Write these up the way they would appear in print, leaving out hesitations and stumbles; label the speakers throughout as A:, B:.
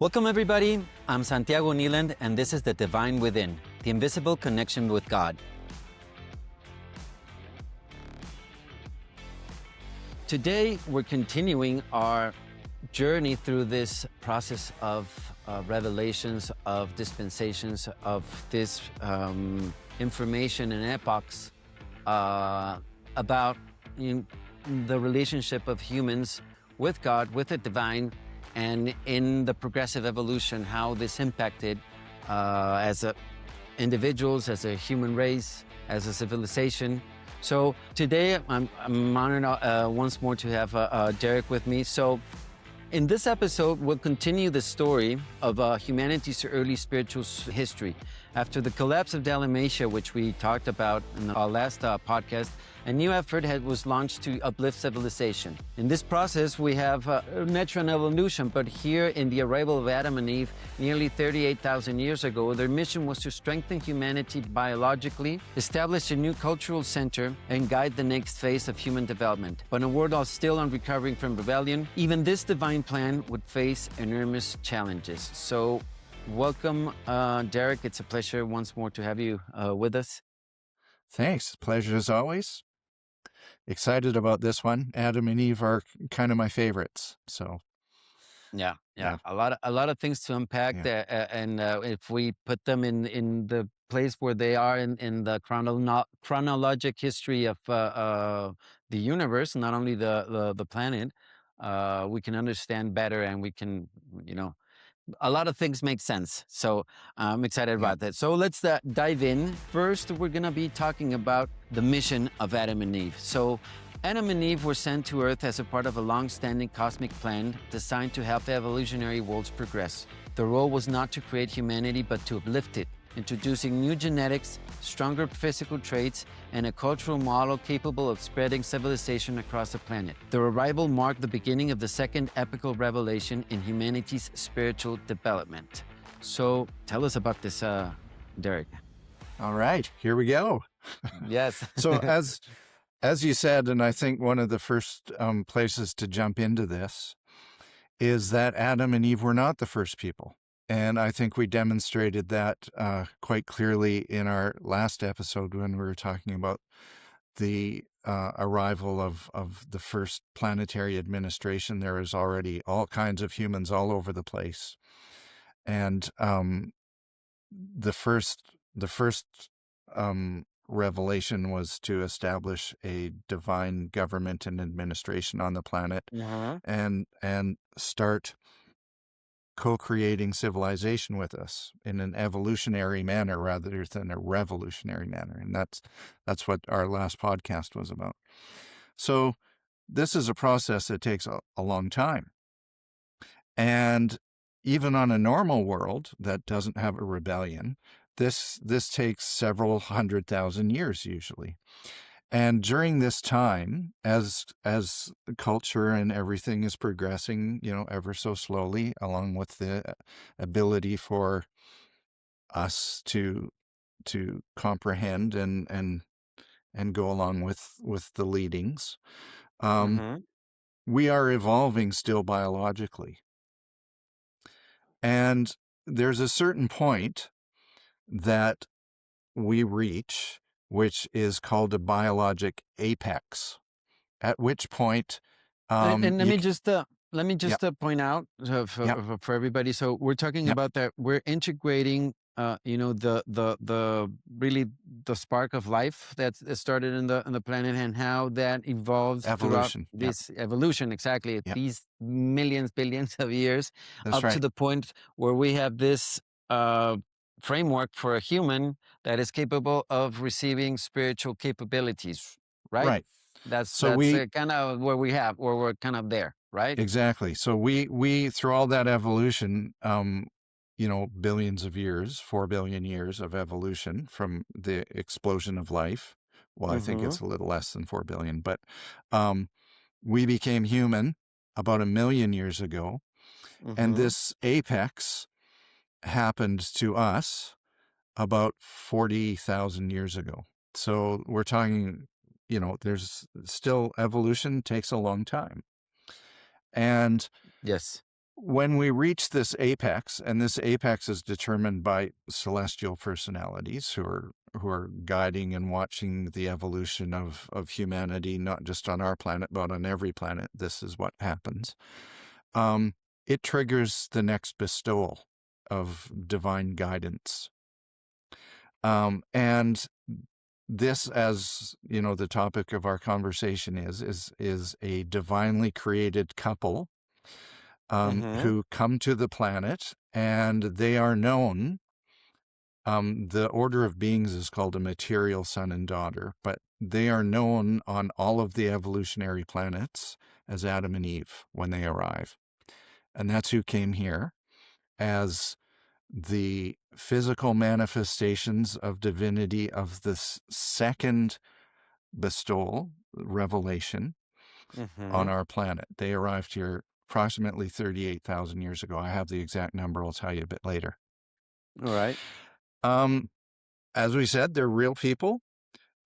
A: Welcome, everybody. I'm Santiago Neeland, and this is The Divine Within, the invisible connection with God. Today, we're continuing our journey through this process of revelations, of dispensations, of this information and epochs about the relationship of humans with God, with the divine, and in the progressive evolution, how this impacted as individuals, as a human race, as a civilization. So today, I'm honored once more to have Derek with me. So in this episode, we'll continue the story of humanity's early spiritual history. After the collapse of Dalmatia, which we talked about in our last podcast, a new effort was launched to uplift civilization. In this process, we have natural evolution, but here in the arrival of Adam and Eve, nearly 38,000 years ago, their mission was to strengthen humanity biologically, establish a new cultural center, and guide the next phase of human development. But in a world still on recovering from rebellion, even this divine plan would face enormous challenges. So welcome, Derek. It's a pleasure once more to have you with us.
B: Thanks. Pleasure as always. Excited about this one. Adam and Eve are kind of my favorites. So,
A: yeah. A lot of things to unpack there, and if we put them in the place where they are in the chronologic history of the universe, not only the planet, we can understand better, and we can, a lot of things make sense. So I'm excited about that. So let's dive in. First, we're going to be talking about the mission of Adam and Eve. So Adam and Eve were sent to Earth as a part of a long-standing cosmic plan designed to help evolutionary worlds progress. The role was not to create humanity, but to uplift it, introducing new genetics, stronger physical traits, and a cultural model capable of spreading civilization across the planet. Their arrival marked the beginning of the second epochal revelation in humanity's spiritual development. So tell us about this, Derek.
B: All right, here we go.
A: Yes.
B: So as you said, and I think one of the first places to jump into this is that Adam and Eve were not the first people. And I think we demonstrated that quite clearly in our last episode when we were talking about the arrival of the first planetary administration. There is already all kinds of humans all over the place. And the first revelation was to establish a divine government and administration on the planet and start co-creating civilization with us in an evolutionary manner rather than a revolutionary manner. And that's what our last podcast was about. So this is a process that takes a long time. And even on a normal world that doesn't have a rebellion, this takes several 100,000 years usually. And during this time, as the culture and everything is progressing, ever so slowly, along with the ability for us to comprehend and go along with the leadings, we are evolving still biologically. And there's a certain point that we reach, which is called a biologic apex, at which point...
A: and let me just point out for everybody. So we're talking about that we're integrating, the really the spark of life that started in the planet and how that evolves
B: evolution.
A: Throughout this evolution, exactly. These millions, billions of years.
B: That's right.
A: To the point where we have this framework for a human that is capable of receiving spiritual capabilities, right? That's kind of where we're kind of there, right?
B: Exactly. So we through all that evolution, billions of years, 4 billion years of evolution from the explosion of life. Well, I think it's a little less than 4 billion, but we became human about 1 million years ago. And this apex happened to us about 40,000 years ago. So we're talking, there's still evolution takes a long time. And
A: yes,
B: when we reach this apex, and this apex is determined by celestial personalities who are guiding and watching the evolution of humanity, not just on our planet, but on every planet. This is what happens. It triggers the next bestowal of divine guidance. And this, as you know, the topic of our conversation is a divinely created couple who come to the planet, and they are known. The order of beings is called a material son and daughter, but they are known on all of the evolutionary planets as Adam and Eve when they arrive. And that's who came here as the physical manifestations of divinity of this second bestowal, revelation, on our planet. They arrived here approximately 38,000 years ago. I have the exact number. I'll tell you a bit later.
A: All right.
B: As we said, they're real people,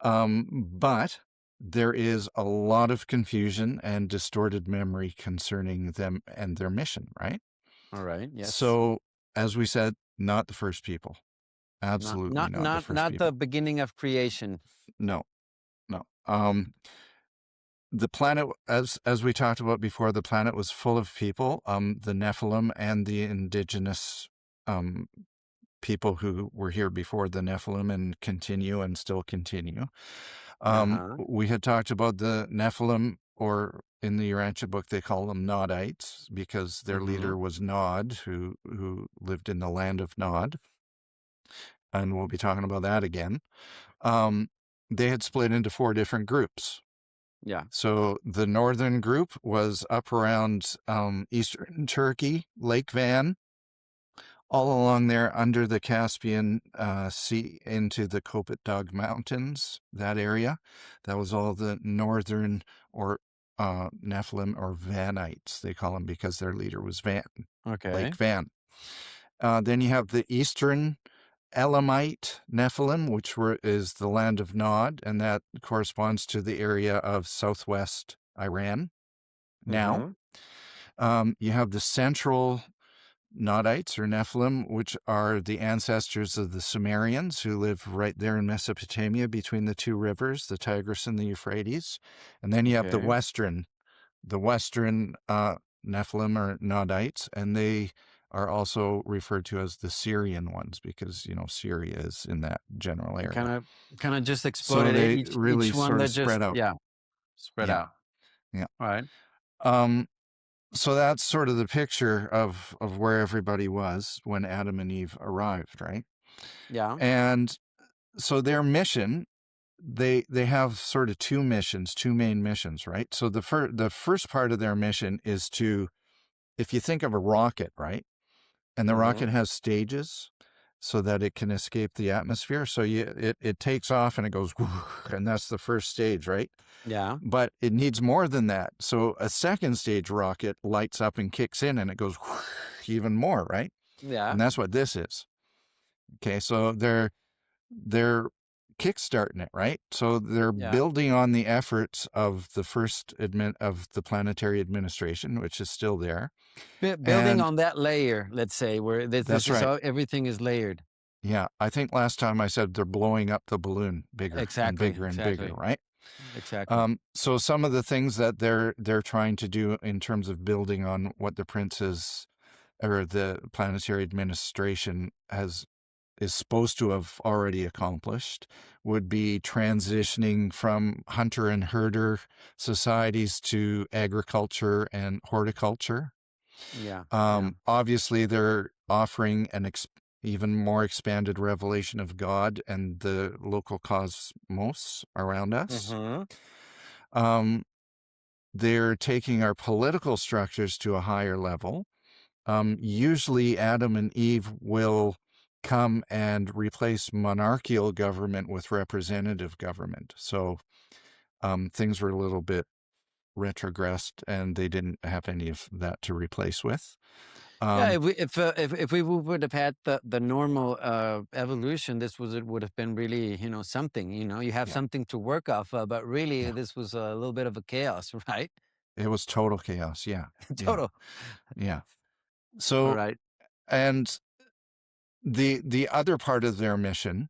B: but there is a lot of confusion and distorted memory concerning them and their mission, right?
A: All right. Yes.
B: So, as we said, not the first people. Absolutely not the first
A: not
B: people.
A: the beginning of creation.
B: No, no. The planet, as we talked about before, the planet was full of people, the Nephilim and the indigenous people who were here before the Nephilim and continue and still continue. We had talked about the Nephilim, or in the Urantia book, they call them Nodites because their leader was Nod, who lived in the land of Nod. And we'll be talking about that again. They had split into 4 different groups.
A: Yeah.
B: So the northern group was up around eastern Turkey, Lake Van, all along there under the Caspian Sea into the Kopet-Dag Mountains, that area. That was all the northern, or Nephilim, or Vanites, they call them, because their leader was Van, Lake Van. Then you have the eastern Elamite Nephilim, which is the land of Nod, and that corresponds to the area of southwest Iran now. You have the central Nodites, or Nephilim, which are the ancestors of the Sumerians, who live right there in Mesopotamia between the 2 rivers, the Tigris and the Euphrates. And then you have the western Nephilim, or Nodites, and they are also referred to as the Syrian ones because, Syria is in that general area.
A: Kind of just exploded.
B: So they
A: each
B: really
A: one
B: sort
A: that
B: of spread out.
A: Yeah, spread
B: Yeah.
A: out.
B: Yeah.
A: All right.
B: So that's sort of the picture of where everybody was when Adam and Eve arrived, right?
A: Yeah.
B: And so their mission, they have sort of 2 main missions, right? So the first part of their mission is to, if you think of a rocket, right? And the rocket has stages so that it can escape the atmosphere. So it takes off and it goes, and that's the first stage, right?
A: Yeah.
B: But it needs more than that. So a second stage rocket lights up and kicks in and it goes even more, right?
A: Yeah.
B: And that's what this is. Okay, so they're kickstarting it, right? So they're building on the efforts of the first of the planetary administration, which is still there.
A: Building on that layer, let's say, where this
B: That's
A: is
B: right.
A: how everything is layered.
B: Yeah, I think last time I said they're blowing up the balloon bigger and bigger and bigger, right?
A: Exactly.
B: So some of the things that they're trying to do in terms of building on what the princes or the planetary administration is supposed to have already accomplished would be transitioning from hunter and herder societies to agriculture and horticulture.
A: Yeah.
B: Obviously, they're offering an even more expanded revelation of God and the local cosmos around us. They're taking our political structures to a higher level. Usually, Adam and Eve will come and replace monarchical government with representative government. So things were a little bit retrogressed, and they didn't have any of that to replace with.
A: Yeah, if we would have had the normal evolution, would have been really, something. You have something to work off of, but really this was a little bit of a chaos, right?
B: It was total chaos. Yeah.
A: Total.
B: Yeah.
A: All
B: So,
A: right.
B: and the other part of their mission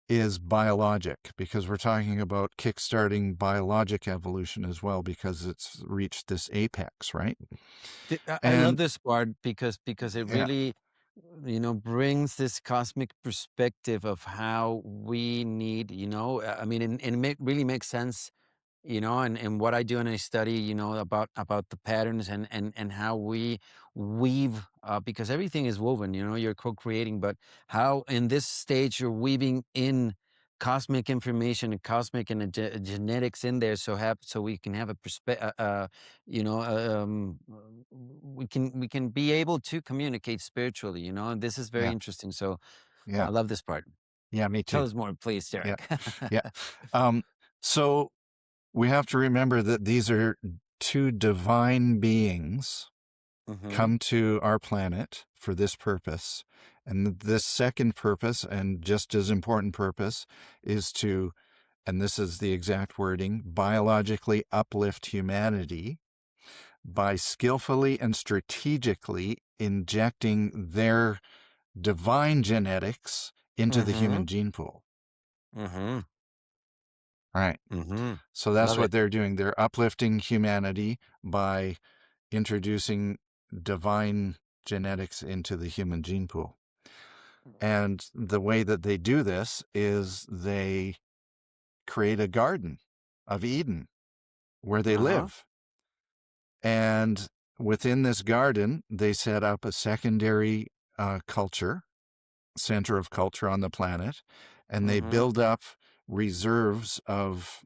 B: is biologic, because we're talking about kickstarting biologic evolution as well, because it's reached this apex, right?
A: I love
B: And
A: this part because it
B: yeah,
A: really, brings this cosmic perspective of how we need, I mean, and it really makes sense, and what I do and I study, about the patterns and how we weave, because everything is woven, you're co-creating, but how in this stage you're weaving in cosmic information and cosmic and genetics in there, so we can have a perspective, we can be able to communicate spiritually, and this is very
B: yeah,
A: interesting. So
B: yeah,
A: I love this part.
B: yeah, me
A: Tell
B: too.
A: us more, please,
B: Yeah,
A: Derek.
B: yeah. Um, so we have to remember that these are two divine beings
A: Hmm.
B: come to our planet for this purpose. And this second purpose, and just as important purpose, is to, and this is the exact wording, biologically uplift humanity by skillfully and strategically injecting their divine genetics into the
A: Hmm.
B: human gene pool.
A: Hmm.
B: Right.
A: Hmm.
B: So that's
A: Love
B: what
A: it.
B: they're doing. They're uplifting humanity by introducing divine genetics into the human gene pool. And the way that they do this is they create a garden of Eden where they
A: Uh-huh.
B: live. And within this garden, they set up a secondary culture, center of culture on the planet, and they
A: Mhm.
B: build up reserves of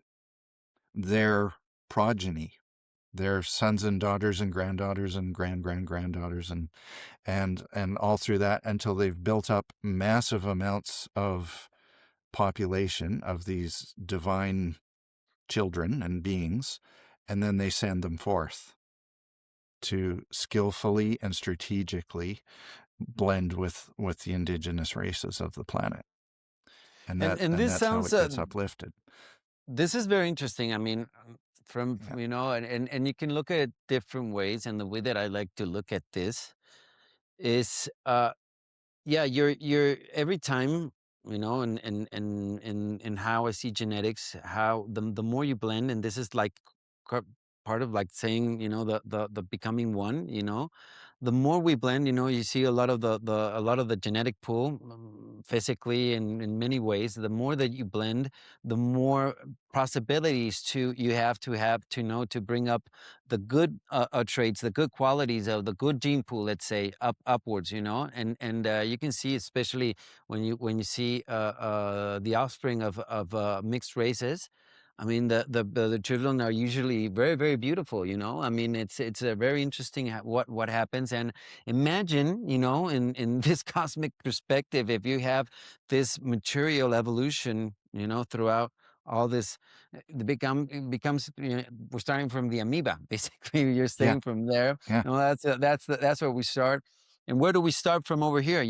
B: their progeny, their sons and daughters and granddaughters and granddaughters, and all through that until they've built up massive amounts of population of these divine children and beings, and then they send them forth to skillfully and strategically blend with the indigenous races of the planet, and
A: And this
B: that's how
A: sounds,
B: it gets uplifted.
A: this is very interesting. I mean, from,
B: Yeah,
A: and you can look at it different ways. And the way that I like to look at this is, yeah, you're every time, and how I see genetics, how the more you blend, and this is like car- part of like saying, the becoming one, the more we blend, you see a lot of the genetic pool, physically and in many ways. The more that you blend, the more possibilities you have to know to bring up the good, traits, the good qualities of the good gene pool, let's say, upwards, and you can see, especially when you see, the offspring of mixed races. I mean, the children are usually very, very beautiful. I mean, it's a very interesting, what happens. And imagine, in this cosmic perspective, if you have this material evolution, throughout all this, it becomes, we're starting from the amoeba, basically. You're
B: yeah,
A: staying from there.
B: yeah,
A: That's where we start. And where do we start from over here?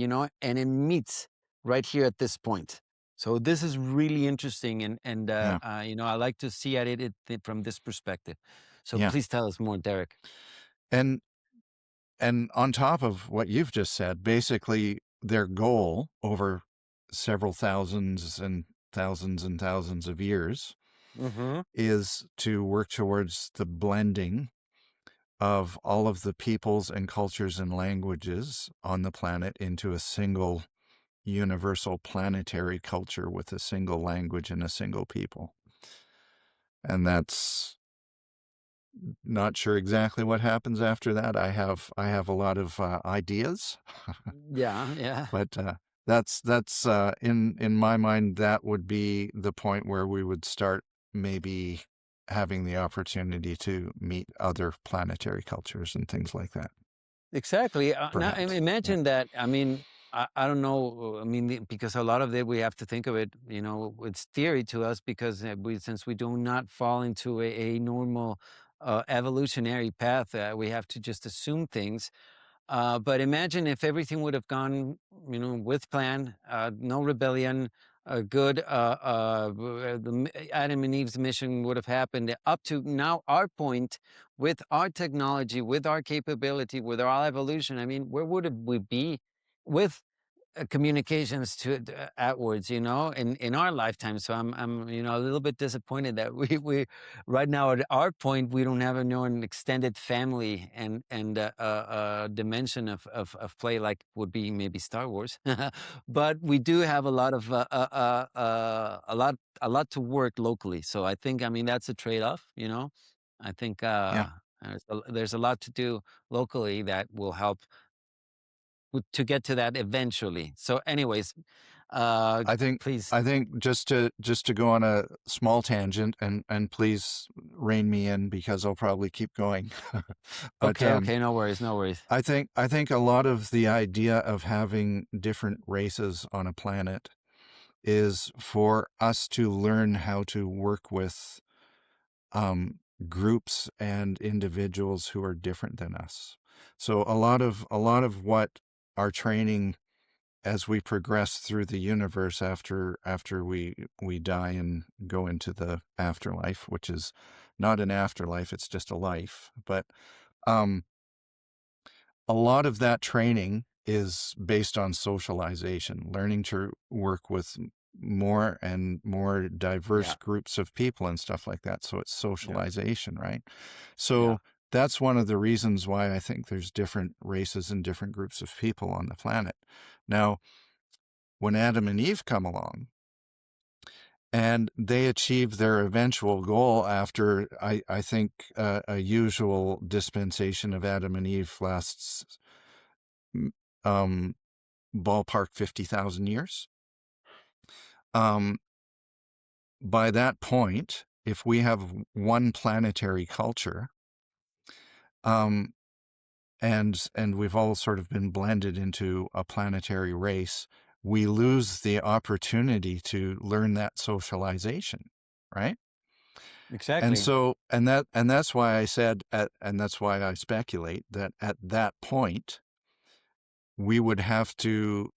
A: And it meets right here at this point. So this is really interesting, and
B: yeah,
A: I like to see at it from this perspective. So
B: yeah.
A: please tell us more, Derek.
B: And on top of what you've just said, basically their goal over several thousands and thousands of years
A: Mm-hmm.
B: is to work towards the blending of all of the peoples and cultures and languages on the planet into a single universal planetary culture with a single language and a single people. And that's not sure exactly what happens after that. I have a lot of ideas,
A: Yeah, yeah.
B: but that's in my mind, that would be the point where we would start maybe having the opportunity to meet other planetary cultures and things like that.
A: Exactly. Now,
B: Perhaps. Yeah.
A: imagine that. I mean, I don't know. I mean, because a lot of it we have to think of it. It's theory to us because, since we do not fall into a normal, evolutionary path, we have to just assume things. But imagine if everything would have gone, with plan, no rebellion, a good, Adam and Eve's mission would have happened up to now our point, with our technology, with our capability, with our evolution, I mean, where would we be with communications outwards, in our lifetime. So I'm a little bit disappointed that we right now at our point we don't have an extended family and dimension of play like would be maybe Star Wars, but we do have a lot of a lot to work locally. So I think, I mean, that's a trade off. I think
B: Yeah.
A: there's a lot to do locally that will help to get to that eventually. So, anyways, uh,
B: I think
A: please.
B: I think just to go on a small tangent, and please rein me in because I'll probably keep going. But
A: Okay, okay, no worries, no worries.
B: I think a lot of the idea of having different races on a planet is for us to learn how to work with um, groups and individuals who are different than us. So a lot of what our training as we progress through the universe after we die and go into the afterlife, which is not an afterlife, it's just a life. But um, a lot of that training is based on socialization, learning to work with more and more diverse
A: Yeah,
B: groups of people and stuff like that. So it's
A: yeah,
B: socialization, right?
A: yeah.
B: So that's one of the reasons why I think there's different races and different groups of people on the planet. Now, when Adam and Eve come along and they achieve their eventual goal after, I think, a usual dispensation of Adam and Eve lasts mm, um, ballpark 50,000 years. Um, by that point, if we have one planetary culture, um, and we've all sort of been blended into a planetary race, we lose the opportunity to learn that socialization, right? And
A: Exactly.
B: so, and that's why I said, and that's why I speculate that at that point, we would have to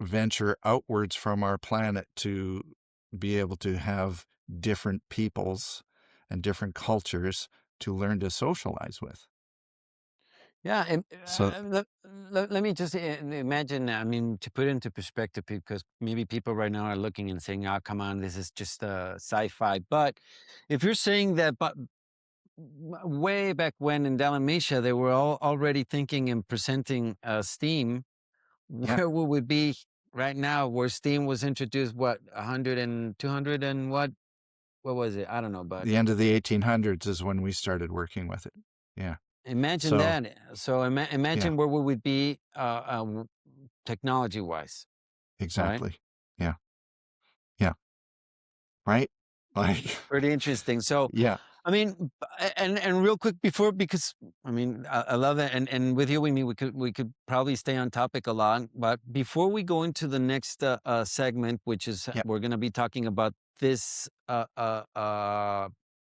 B: venture outwards from our planet to be able to have different peoples and different cultures to learn to socialize with.
A: Yeah, and
B: So,
A: let me just imagine. I mean, to put into perspective, because maybe people right now are looking and saying, "Oh, come on, this is just sci-fi." But if you're saying that, but way back when in Dalmatia, they were all already thinking and presenting steam,
B: yeah,
A: where would we be right now? Where steam was introduced, what, 100 and 200 and what was it? I don't know, but
B: the end of the 1800s is when we started working with it. Yeah.
A: imagine
B: So,
A: that. So
B: yeah,
A: imagine where we would be technology wise, right?
B: exactly. Yeah. Yeah. Right. Like,
A: Pretty interesting. So,
B: yeah.
A: I mean, and real quick before, because I mean, I love that, and with you, we could probably stay on topic a lot. But before we go into the next segment, which is
B: Yeah.
A: we're going to be talking about this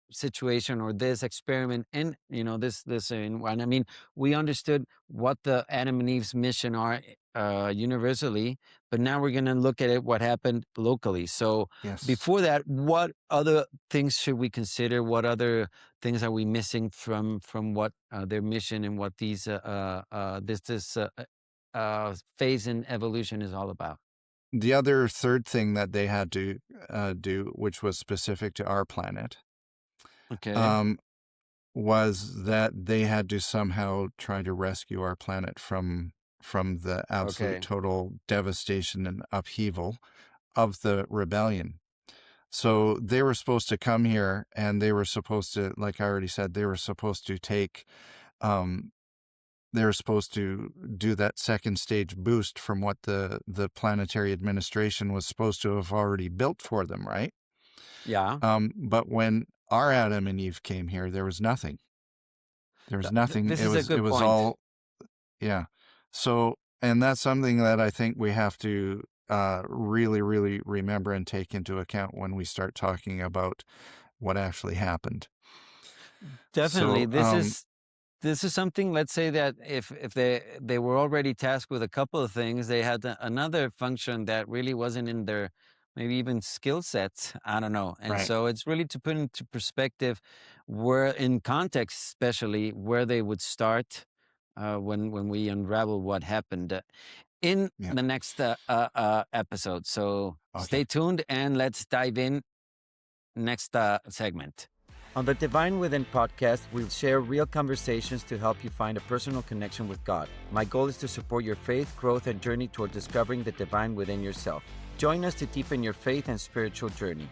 A: situation or this experiment and this and I mean, we understood what the Adam and Eve's mission are universally, but now we're going to look at it what happened locally. So
B: Yes.
A: before that, what other things should we consider? What other things are we missing from what their mission and what these this phase in evolution is all about?
B: The other third thing that they had to do, which was specific to our planet,
A: Okay.
B: um, was that they had to somehow try to rescue our planet from the absolute
A: Okay.
B: total devastation and upheaval of the rebellion. So they were supposed to come here and they were supposed to, like I already said, they were supposed to take, um, they were supposed to do that second stage boost from what the planetary administration was supposed to have already built for them, right?
A: Yeah.
B: But when our Adam and Eve came here, there was nothing. There was nothing.
A: This
B: It
A: is a
B: was it
A: good
B: was
A: point.
B: all, yeah. So, and that's something that I think we have to really, really remember and take into account when we start talking about what actually happened.
A: Definitely.
B: So,
A: This is something, let's say that if they were already tasked with a couple of things, they had another function that really wasn't in their maybe even skill sets. I don't know. And
B: Right.
A: so it's really to put into perspective where, in context, especially where they would start when we unravel what happened in
B: Yeah.
A: the next episode. So
B: Okay.
A: stay tuned and let's dive in next segment.
C: On the Divine Within podcast, we'll share real conversations to help you find a personal connection with God. My goal is to support your faith, growth, and journey toward discovering the divine within yourself. Join us to deepen your faith and spiritual journey.